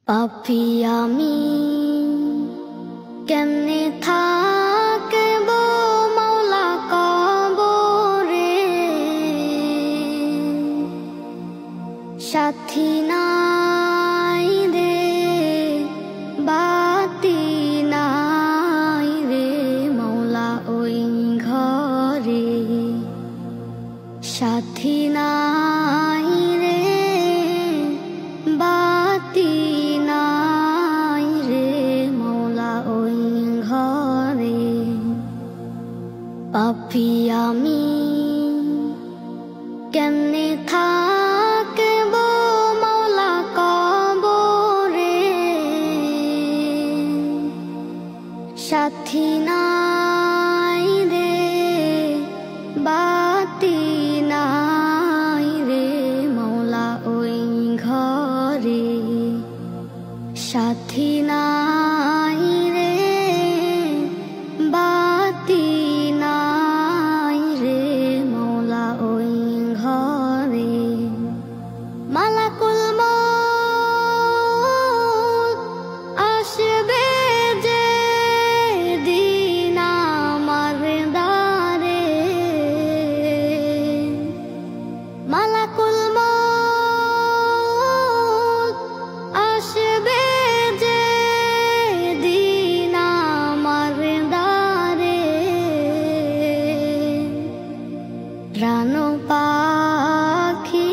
পাপী আমি কেমনে থাকব মাওলা কবরে, সাথী নাই রে বাতি নাই রে মাওলা ওই ঘরে, সাথী নাই রে বাতি নাই রে মাওলা ওই ঘরে। পাপী আমি কেমনে থাকব মাওলা কবরে, সাথী নাই রে বাতি নাই রে মাওলা ওই ঘরে, সাথী নাই রে বাতি নাই রে মাওলা ওই ঘরে। মালাকুল মউত আসবে যে দিন আমার দ্বারে, মালাকুল মউত আসবে যে দিন আমার দ্বারে, প্রাণ পাখি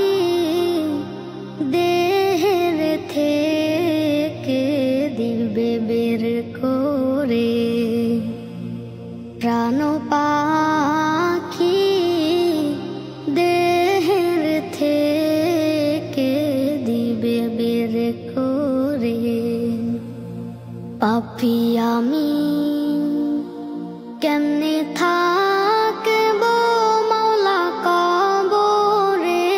দেহের থেকে দিবে বের করে, প্রাণ পাখি দেহের থেকে দিবে বের করে। পাপী আমি কেমনে থাকব মাওলা কবরে,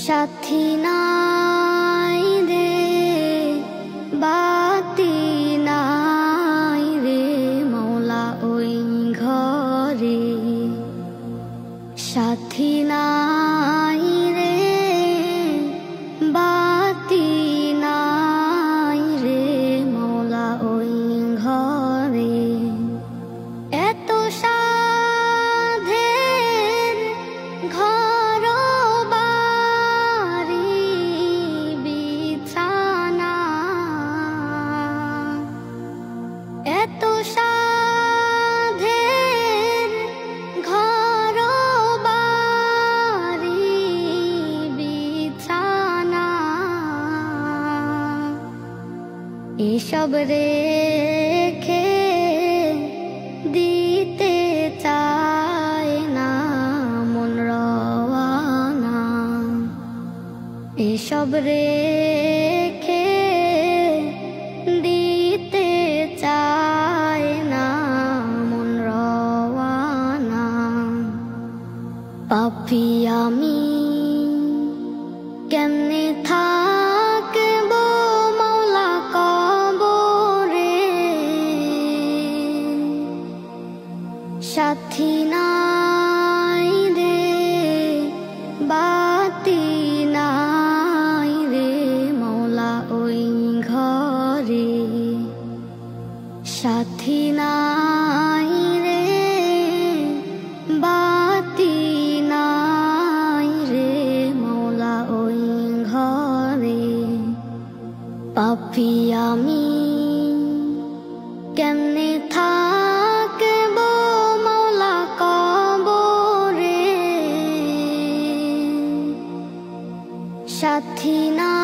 সাথী নাই রে বাতি নাই রে মাওলা ওই ঘরে, সাথী নাই রে বাতি নাই রে মাওলা ওই ঘরে। এত সাধের ঘর বাড়ি বিছানা, এত সাধের ঘর বাড়ি বিছানা, এসব রেখে দিতে চায় না মন রওয়ানা, এসব রেখে দিতে চায় না মন রওয়ানা। পাপী আমি কেমনে থাকব মাওলা কবরে, সাথী নাই রে বাতি নাই রে মাওলা ওই ঘরে, সাথী নাই রে বাতি নাই রে মাওলা ওই ঘরে। পাপী আমি কেমনে থাকব মাওলা কবরে, সাথী নাই